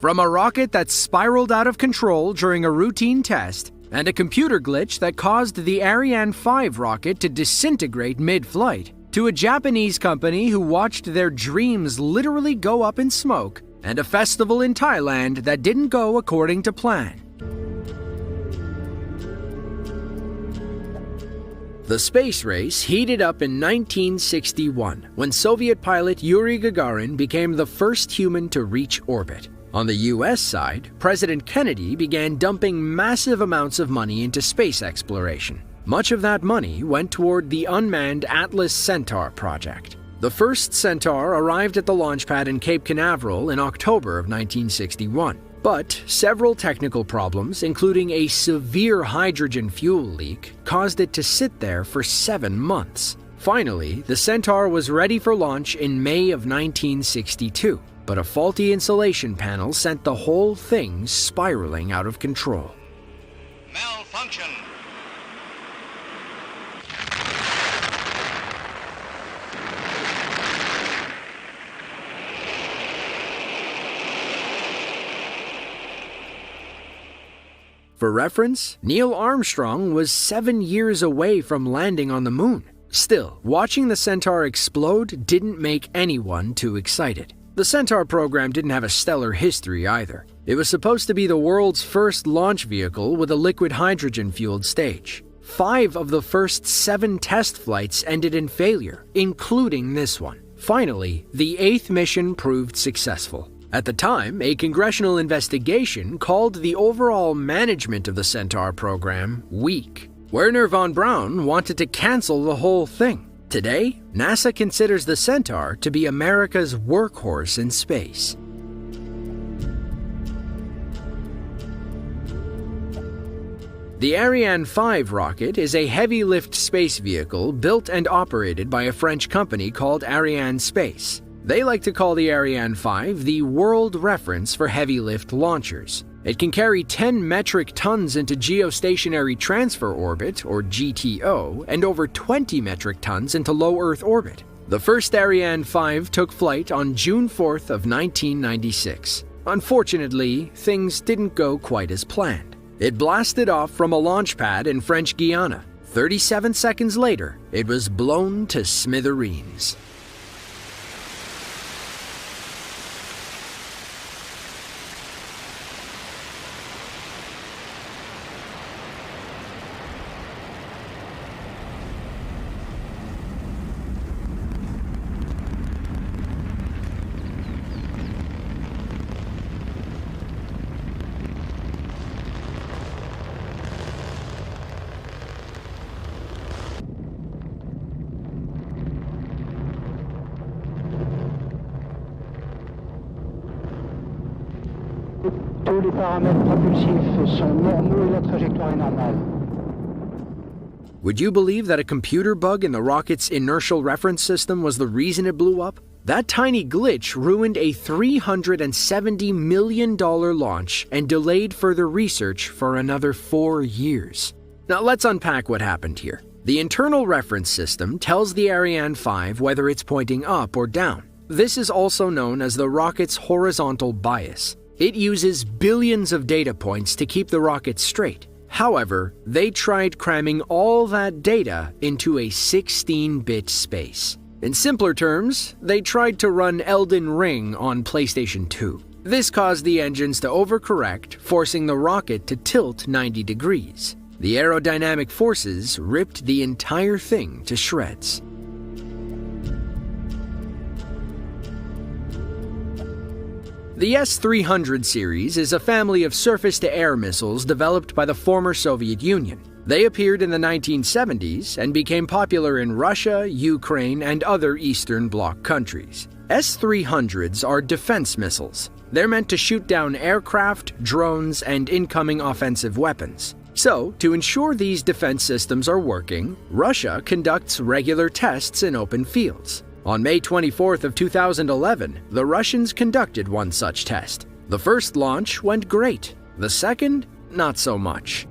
From a rocket that spiraled out of control during a routine test, and a computer glitch that caused the Ariane 5 rocket to disintegrate mid-flight, to a Japanese company who watched their dreams literally go up in smoke, and a festival in Thailand that didn't go according to plan. The space race heated up in 1961 when Soviet pilot Yuri Gagarin became the first human to reach orbit. On the US side, President Kennedy began dumping massive amounts of money into space exploration. Much of that money went toward the unmanned Atlas Centaur project. The first Centaur arrived at the launch pad in Cape Canaveral in October of 1961. But several technical problems, including a severe hydrogen fuel leak, caused it to sit there for 7 months. Finally, the Centaur was ready for launch in May of 1962, but a faulty insulation panel sent the whole thing spiraling out of control. Malfunction. For reference, Neil Armstrong was 7 years away from landing on the moon. Still, watching the Centaur explode didn't make anyone too excited. The Centaur program didn't have a stellar history either. It was supposed to be the world's first launch vehicle with a liquid hydrogen-fueled stage. 5 of the first 7 test flights ended in failure, including this one. Finally, the 8th mission proved successful. At the time, a congressional investigation called the overall management of the Centaur program weak. Wernher von Braun wanted to cancel the whole thing. Today, NASA considers the Centaur to be America's workhorse in space. The Ariane 5 rocket is a heavy-lift space vehicle built and operated by a French company called Arianespace. They like to call the Ariane 5 the world reference for heavy-lift launchers. It can carry 10 metric tons into geostationary transfer orbit, or GTO, and over 20 metric tons into low Earth orbit. The first Ariane 5 took flight on June 4th of 1996. Unfortunately, things didn't go quite as planned. It blasted off from a launch pad in French Guiana. 37 seconds later, it was blown to smithereens. Tous les paramètres propulsifs sont normaux et la trajectoire est normale. Would you believe that a computer bug in the rocket's inertial reference system was the reason it blew up? That tiny glitch ruined a $370 million launch and delayed further research for another 4 years. Now let's unpack what happened here. The internal reference system tells the Ariane 5 whether it's pointing up or down. This is also known as the rocket's horizontal bias. It uses billions of data points to keep the rocket straight. However, they tried cramming all that data into a 16-bit space. In simpler terms, they tried to run Elden Ring on PlayStation 2. This caused the engines to overcorrect, forcing the rocket to tilt 90 degrees. The aerodynamic forces ripped the entire thing to shreds. The S-300 series is a family of surface-to-air missiles developed by the former Soviet Union. They appeared in the 1970s and became popular in Russia, Ukraine, and other Eastern Bloc countries. S-300s are defense missiles. They're meant to shoot down aircraft, drones, and incoming offensive weapons. So, to ensure these defense systems are working, Russia conducts regular tests in open fields. On May 24th of 2011, the Russians conducted one such test. The first launch went great. The second, not so much.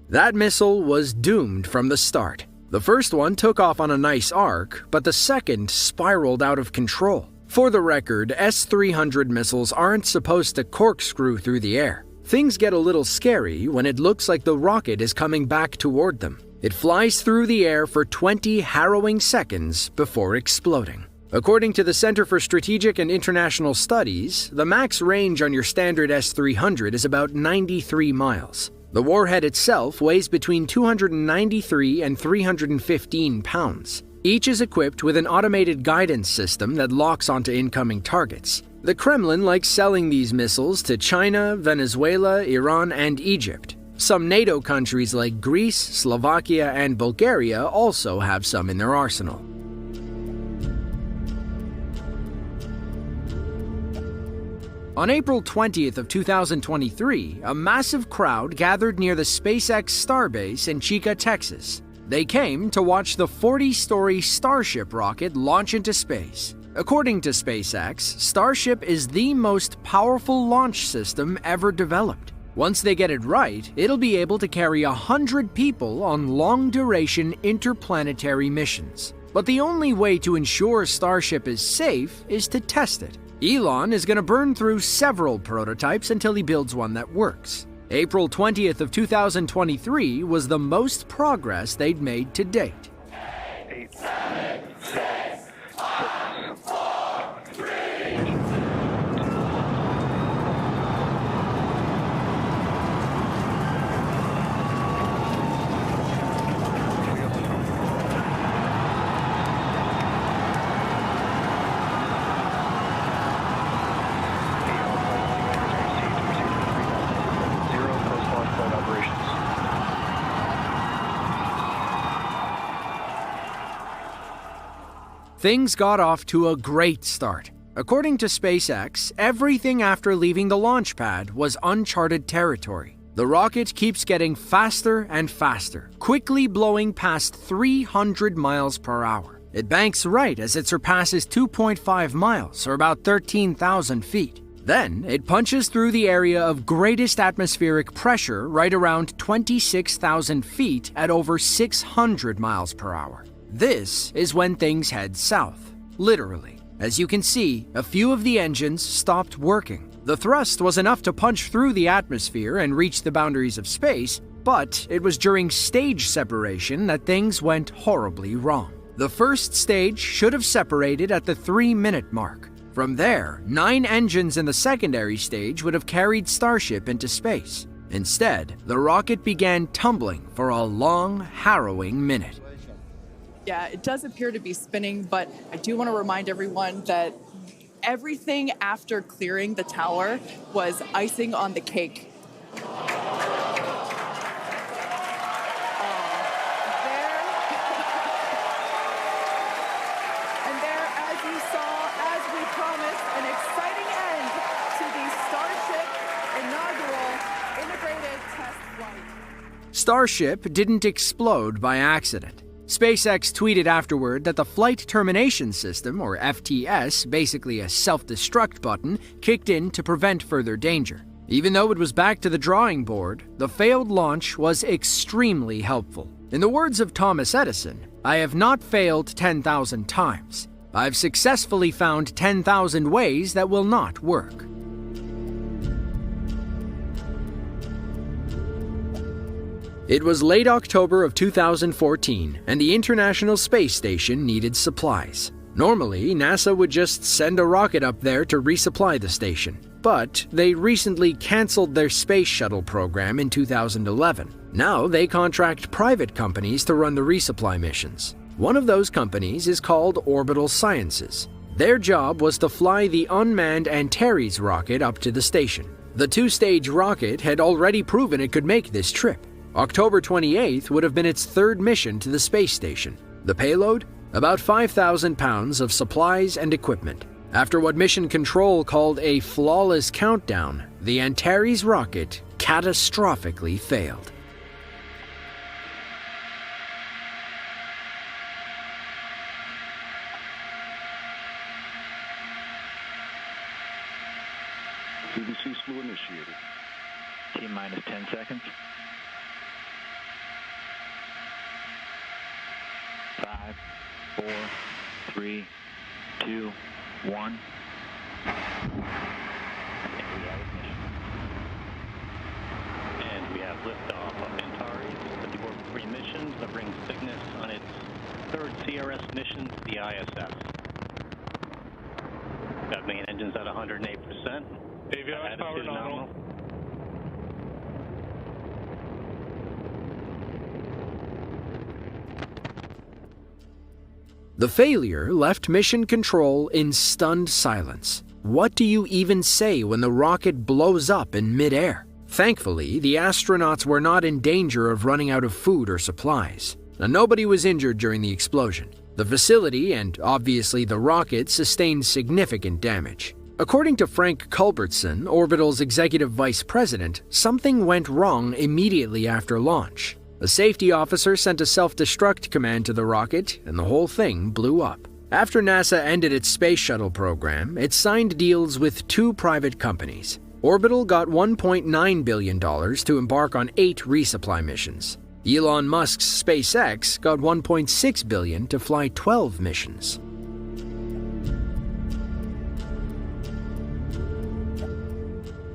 That missile was doomed from the start. The first one took off on a nice arc, but the second spiraled out of control. For the record, S-300 missiles aren't supposed to corkscrew through the air. Things get a little scary when it looks like the rocket is coming back toward them. It flies through the air for 20 harrowing seconds before exploding. According to the Center for Strategic and International Studies, the max range on your standard S-300 is about 93 miles. The warhead itself weighs between 293 and 315 pounds. Each is equipped with an automated guidance system that locks onto incoming targets. The Kremlin likes selling these missiles to China, Venezuela, Iran, and Egypt. Some NATO countries like Greece, Slovakia, and Bulgaria also have some in their arsenal. On April 20th of 2023, a massive crowd gathered near the SpaceX Starbase in Chica, Texas. They came to watch the 40-story Starship rocket launch into space. According to SpaceX, Starship is the most powerful launch system ever developed. Once they get it right, it'll be able to carry 100 people on long-duration interplanetary missions. But the only way to ensure Starship is safe is to test it. Elon is going to burn through several prototypes until he builds one that works. April 20th of 2023 was the most progress they'd made to date. 8, 7, 6, 5, 4, 3. Things got off to a great start. According to SpaceX, everything after leaving the launch pad was uncharted territory. The rocket keeps getting faster and faster, quickly blowing past 300 miles per hour. It banks right as it surpasses 2.5 miles, or about 13,000 feet. Then, it punches through the area of greatest atmospheric pressure right around 26,000 feet at over 600 miles per hour. This is when things head south, literally. As you can see, a few of the engines stopped working. The thrust was enough to punch through the atmosphere and reach the boundaries of space, but it was during stage separation that things went horribly wrong. The first stage should have separated at the 3-minute mark. From there, 9 engines in the secondary stage would have carried Starship into space. Instead, the rocket began tumbling for a long, harrowing minute. Yeah, it does appear to be spinning, but I do want to remind everyone that everything after clearing the tower was icing on the cake. And there, as you saw, as we promised, an exciting end to the Starship inaugural integrated test flight. Starship didn't explode by accident. SpaceX tweeted afterward that the Flight Termination System, or FTS, basically a self-destruct button, kicked in to prevent further danger. Even though it was back to the drawing board, the failed launch was extremely helpful. In the words of Thomas Edison, "I have not failed 10,000 times. I've successfully found 10,000 ways that will not work." It was late October of 2014, and the International Space Station needed supplies. Normally, NASA would just send a rocket up there to resupply the station, but they recently canceled their space shuttle program in 2011. Now they contract private companies to run the resupply missions. One of those companies is called Orbital Sciences. Their job was to fly the unmanned Antares rocket up to the station. The 2-stage rocket had already proven it could make this trip. October 28th would have been its 3rd mission to the space station. The payload? About 5,000 pounds of supplies and equipment. After what Mission Control called a flawless countdown, the Antares rocket catastrophically failed. CVC slew initiated. T-minus 10 seconds. 5, 4, 3, 2, 1. And we have liftoff of Antares, the abort 3 missions that brings Cygnus on its third CRS mission to the ISS. Got main engines at 108%. Avionics power nominal. The failure left mission control in stunned silence. What do you even say when the rocket blows up in midair? Thankfully, the astronauts were not in danger of running out of food or supplies. Now, nobody was injured during the explosion. The facility, and obviously the rocket, sustained significant damage. According to Frank Culbertson, Orbital's executive vice president, something went wrong immediately after launch. A safety officer sent a self-destruct command to the rocket, and the whole thing blew up. After NASA ended its space shuttle program, it signed deals with 2 private companies. Orbital got $1.9 billion to embark on 8 resupply missions. Elon Musk's SpaceX got $1.6 billion to fly 12 missions.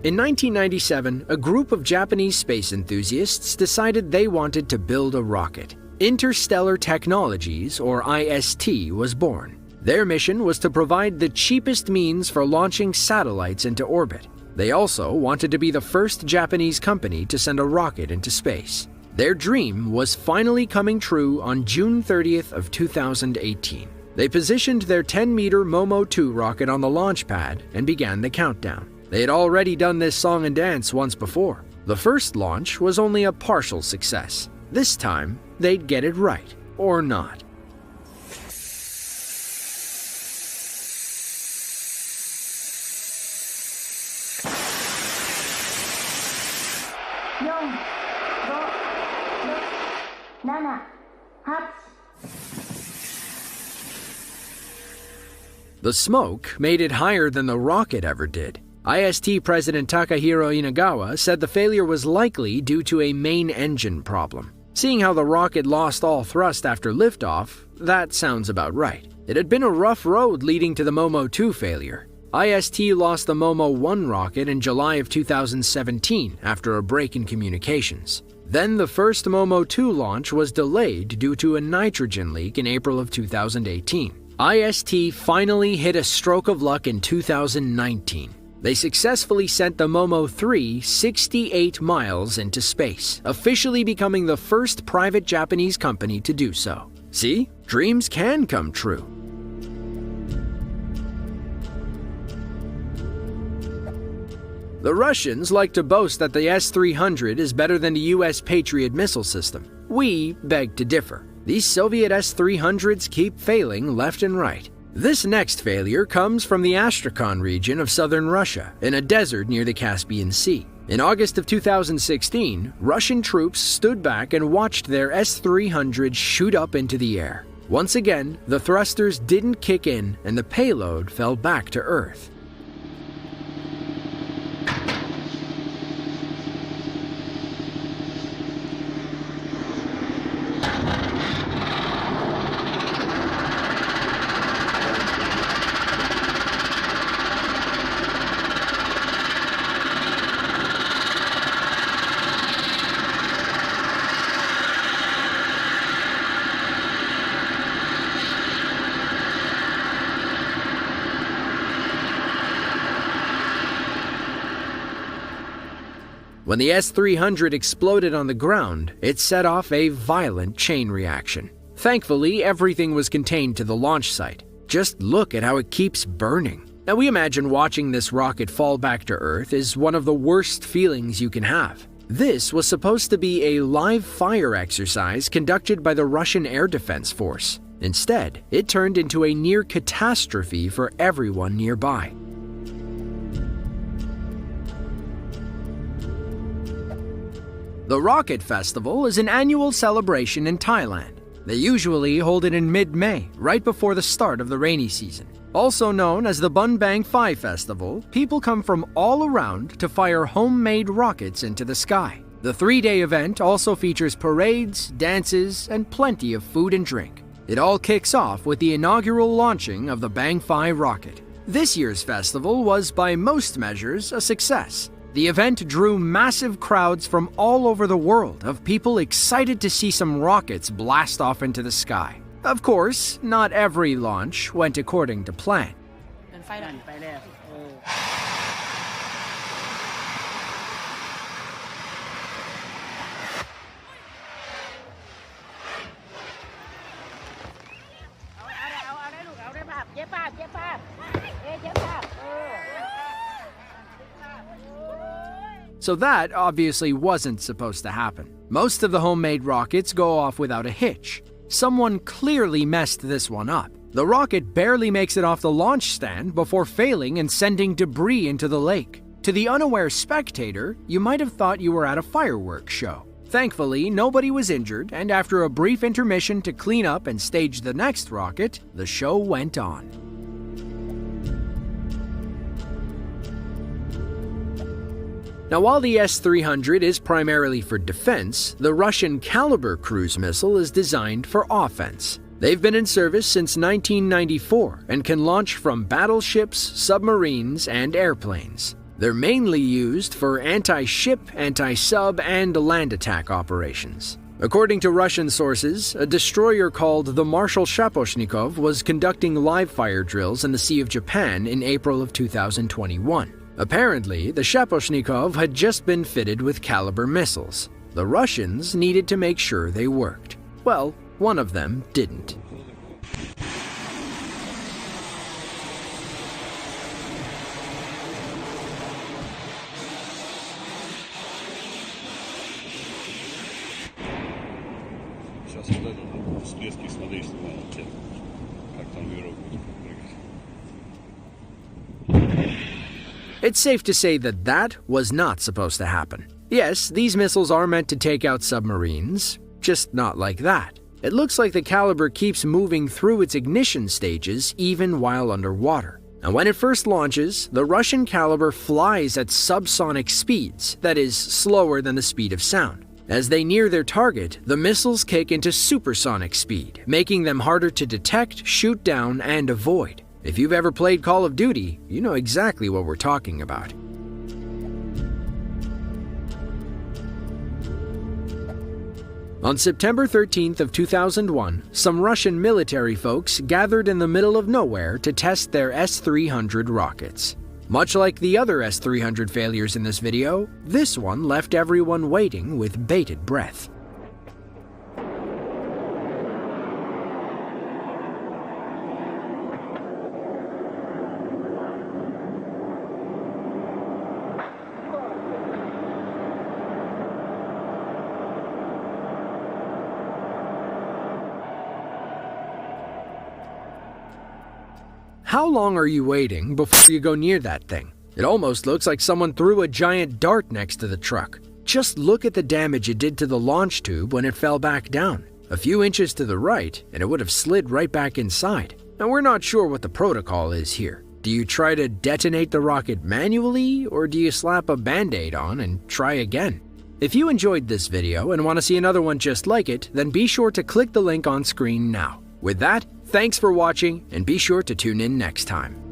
In 1997, a group of Japanese space enthusiasts decided they wanted to build a rocket. Interstellar Technologies, or IST, was born. Their mission was to provide the cheapest means for launching satellites into orbit. They also wanted to be the first Japanese company to send a rocket into space. Their dream was finally coming true on June 30th of 2018. They positioned their 10-meter Momo 2 rocket on the launch pad and began the countdown. They had already done this song and dance once before. The first launch was only a partial success. This time, they'd get it right, or not. The smoke made it higher than the rocket ever did. IST President Takahiro Inagawa said the failure was likely due to a main engine problem. Seeing how the rocket lost all thrust after liftoff, that sounds about right. It had been a rough road leading to the Momo 2 failure. IST lost the Momo 1 rocket in July of 2017 after a break in communications. Then the first Momo 2 launch was delayed due to a nitrogen leak in April of 2018. IST finally hit a stroke of luck in 2019. They successfully sent the Momo 3 68 miles into space, officially becoming the first private Japanese company to do so. See, dreams can come true. The Russians like to boast that the S-300 is better than the US Patriot missile system. We beg to differ. These Soviet S-300s keep failing left and right. This next failure comes from the Astrakhan region of southern Russia, in a desert near the Caspian Sea. In August of 2016, Russian troops stood back and watched their S-300 shoot up into the air. Once again, the thrusters didn't kick in and the payload fell back to Earth. When the S-300 exploded on the ground, it set off a violent chain reaction. Thankfully, everything was contained to the launch site. Just look at how it keeps burning. Now, we imagine watching this rocket fall back to Earth is one of the worst feelings you can have. This was supposed to be a live fire exercise conducted by the Russian Air Defense Force. Instead, it turned into a near catastrophe for everyone nearby. The Rocket Festival is an annual celebration in Thailand. They usually hold it in mid-May, right before the start of the rainy season. Also known as the Bun Bang Phai Festival, people come from all around to fire homemade rockets into the sky. The 3-day event also features parades, dances, and plenty of food and drink. It all kicks off with the inaugural launching of the Bang-5 rocket. This year's festival was, by most measures, a success. The event drew massive crowds from all over the world of people excited to see some rockets blast off into the sky. Of course, not every launch went according to plan. So that obviously wasn't supposed to happen. Most of the homemade rockets go off without a hitch. Someone clearly messed this one up. The rocket barely makes it off the launch stand before failing and sending debris into the lake. To the unaware spectator, you might have thought you were at a fireworks show. Thankfully, nobody was injured, and after a brief intermission to clean up and stage the next rocket, the show went on. Now, while the S-300 is primarily for defense, the Russian Kalibr cruise missile is designed for offense. They've been in service since 1994 and can launch from battleships, submarines, and airplanes. They're mainly used for anti-ship, anti-sub, and land attack operations. According to Russian sources, a destroyer called the Marshal Shaposhnikov was conducting live-fire drills in the Sea of Japan in April of 2021. Apparently, the Shaposhnikov had just been fitted with Kalibr missiles. The Russians needed to make sure they worked. Well, one of them didn't. Сейчас вот этот всплески, смотри, как там вверх будет прыгать. It's safe to say that that was not supposed to happen. Yes, these missiles are meant to take out submarines, just not like that. It looks like the Kalibr keeps moving through its ignition stages even while underwater. And when it first launches, the Russian Kalibr flies at subsonic speeds, that is, slower than the speed of sound. As they near their target, the missiles kick into supersonic speed, making them harder to detect, shoot down, and avoid. If you've ever played Call of Duty, you know exactly what we're talking about. On September 13th of 2001, some Russian military folks gathered in the middle of nowhere to test their S-300 rockets. Much like the other S-300 failures in this video, this one left everyone waiting with bated breath. How long are you waiting before you go near that thing? It almost looks like someone threw a giant dart next to the truck. Just look at the damage it did to the launch tube when it fell back down. A few inches to the right, and it would have slid right back inside. Now, we're not sure what the protocol is here. Do you try to detonate the rocket manually, or do you slap a band-aid on and try again? If you enjoyed this video and want to see another one just like it, then be sure to click the link on screen now. With that, thanks for watching, and be sure to tune in next time.